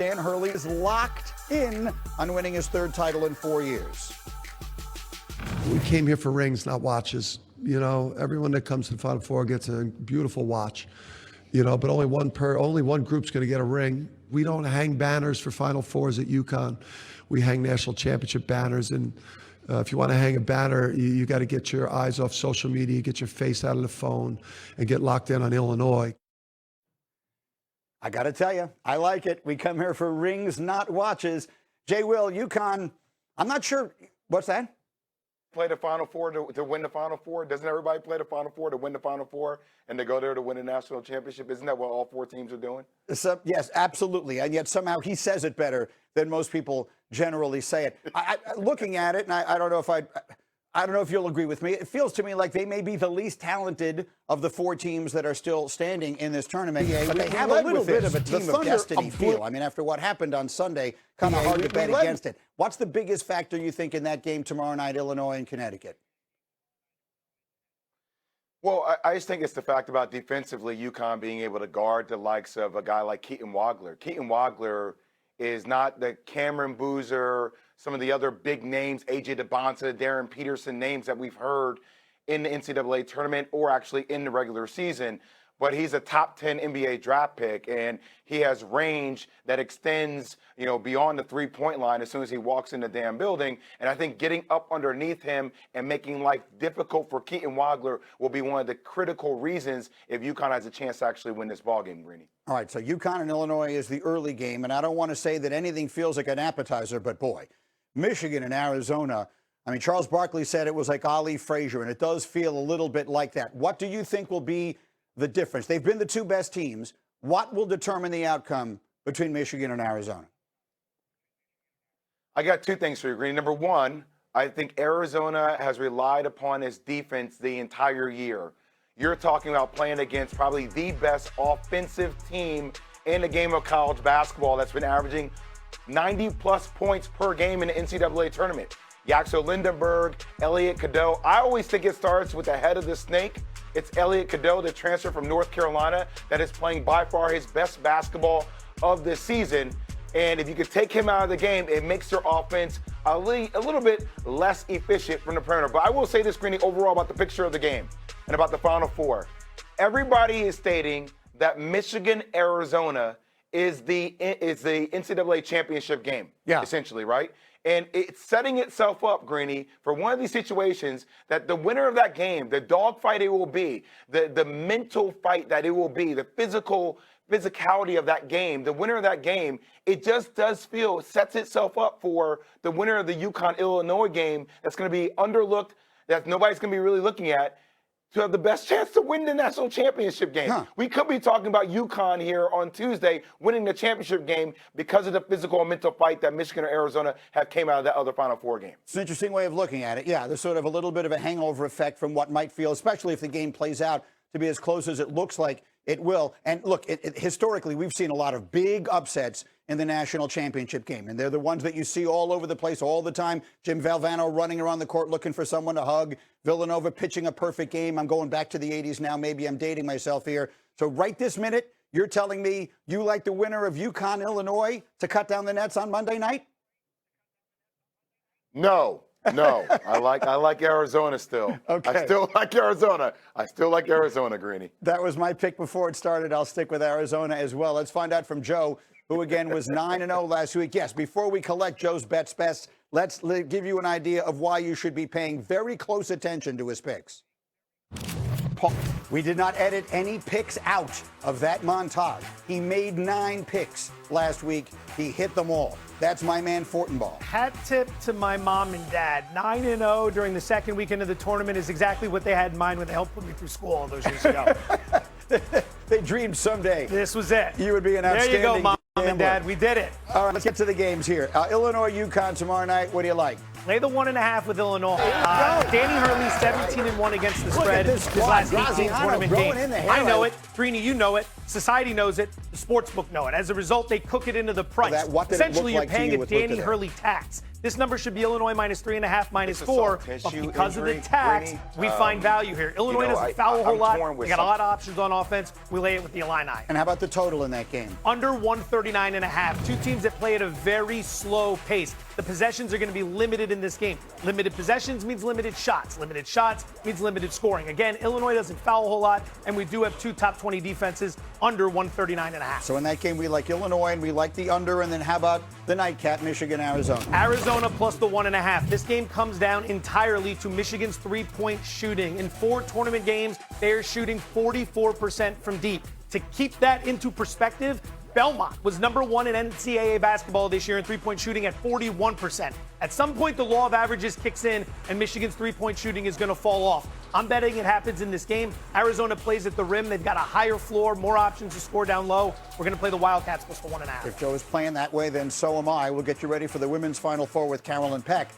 Dan Hurley is locked in on winning his third title in 4 years. We came here for rings, not watches. You know, everyone that comes to the Final Four gets a beautiful watch. You know, but only one group's going to get a ring. We don't hang banners for Final Fours at UConn. We hang national championship banners, and if you want to hang a banner, you got to get your eyes off social media, get your face out of the phone, and get locked in on Illinois. I got to tell you, I like it. We come here for rings, not watches. Jay Will, UConn, I'm not sure. What's that? Play the Final Four to win the Final Four? Doesn't everybody play the Final Four to win the Final Four and to go there to win a national championship? Isn't that what all four teams are doing? Yes, absolutely. And yet somehow he says it better than most people generally say it. Looking at it, and I don't know if you'll agree with me. It feels to me like they may be the least talented of the four teams that are still standing in this tournament. But they have a little bit of a team of destiny feel. I mean, after what happened on Sunday, kind of hard to bet against it. What's the biggest factor you think in that game tomorrow night, Illinois and Connecticut? Well, I just think it's the fact about defensively, UConn being able to guard the likes of a guy like Keaton Wagler. Keaton Wagler is not the Cameron Boozer, some of the other big names, A.J. DeBonta, Darren Peterson, names that we've heard in the NCAA tournament or actually in the regular season. But he's a top 10 NBA draft pick, and he has range that extends, you know, beyond the three-point line as soon as he walks in the damn building. And I think getting up underneath him and making life difficult for Keaton Wagler will be one of the critical reasons if UConn has a chance to actually win this ballgame, Greeny. All right, so UConn and Illinois is the early game, and I don't want to say that anything feels like an appetizer, but boy, Michigan and Arizona, I mean, Charles Barkley said it was like Ali Frazier, and it does feel a little bit like that. What do you think will be the difference? They've been the two best teams. What will determine the outcome between Michigan and Arizona? I got two things for you, Greeny. Number one, I think Arizona has relied upon its defense the entire year. You're talking about playing against probably the best offensive team in the game of college basketball that's been averaging 90-plus points per game in the NCAA tournament. Yaxo Lindenberg, Elliot Cadeau. I always think it starts with the head of the snake. It's Elliot Cadeau, the transfer from North Carolina, that is playing by far his best basketball of this season. And if you could take him out of the game, it makes their offense a little bit less efficient from the perimeter. But I will say this, Greeny, overall about the picture of the game and about the Final Four. Everybody is stating that Michigan-Arizona is the NCAA championship game, essentially, right? And it's setting itself up, Greeny, for one of these situations that the winner of that game, the dogfight it will be, the mental fight that it will be, the physicality of that game, the winner of that game, it just does feel, sets itself up for the winner of the UConn-Illinois game that's going to be underlooked, that nobody's going to be really looking at, to have the best chance to win the national championship game. We could be talking about UConn here on Tuesday winning the championship game because of the physical and mental fight that Michigan or Arizona have came out of that other Final Four game. It's an interesting way of looking at it. Yeah, there's sort of a little bit of a hangover effect from what might feel, especially if the game plays out to be as close as it looks like it will. And look, historically, we've seen a lot of big upsets in the national championship game. And they're the ones that you see all over the place all the time. Jim Valvano running around the court looking for someone to hug. Villanova pitching a perfect game. I'm going back to the 80s now. Maybe I'm dating myself here. So right this minute, you're telling me you like the winner of UConn, Illinois to cut down the nets on Monday night? No. I like Arizona still. Okay. I still like Arizona. I still like Arizona, Greeny. That was my pick before it started. I'll stick with Arizona as well. Let's find out from Joe, who again was 9-0 last week. Yes, before we collect Joe's bets best, let's give you an idea of why you should be paying very close attention to his picks. We did not edit any picks out of that montage. He made 9 picks last week. He hit them all. That's my man Fortenbaugh. Hat tip to my mom and dad. 9-0 during the second weekend of the tournament is exactly what they had in mind when they helped put me through school all those years ago. They dreamed someday. This was it. You would be an outstanding There you go, Mom gambler. and Dad. We did it. All right, let's get to the games here. Illinois, UConn tomorrow night. What do you like? Lay the 1.5 with Illinois. Danny Hurley, 17-1 against the spread. This his last 18 Graziano tournament growing games. in the hair I know right. it. Trini, you know it. Society knows it. The sportsbook know it. As a result, they cook it into the price. What did it Essentially, look like you're paying to you a with Danny Luka there? Hurley tax. This number should be Illinois -3.5, It's a -4. soft But tissue because of the injury, tax, Brady. we find value here. Illinois doesn't foul a whole I'm lot. torn with They got a lot of something. options on offense. We lay it with the Illini. And how about the total in that game? Under 139.5. Two teams that play at a very slow pace. The possessions are going to be limited in this game. Limited possessions means limited shots. Limited shots means limited scoring. Again, Illinois doesn't foul a whole lot, and we do have two top 20 defenses under 139.5. So in that game, we like Illinois and we like the under. And then how about the nightcap, Michigan, Arizona? Arizona plus the 1.5. This game comes down entirely to Michigan's three-point shooting. In 4 tournament games, they are shooting 44% from deep. To keep that into perspective, Belmont was number 1 in NCAA basketball this year in three-point shooting at 41%. At some point, the law of averages kicks in, and Michigan's three-point shooting is going to fall off. I'm betting it happens in this game. Arizona plays at the rim. They've got a higher floor, more options to score down low. We're going to play the Wildcats plus the 1.5. If Joe is playing that way, then so am I. We'll get you ready for the women's Final Four with Carolyn Peck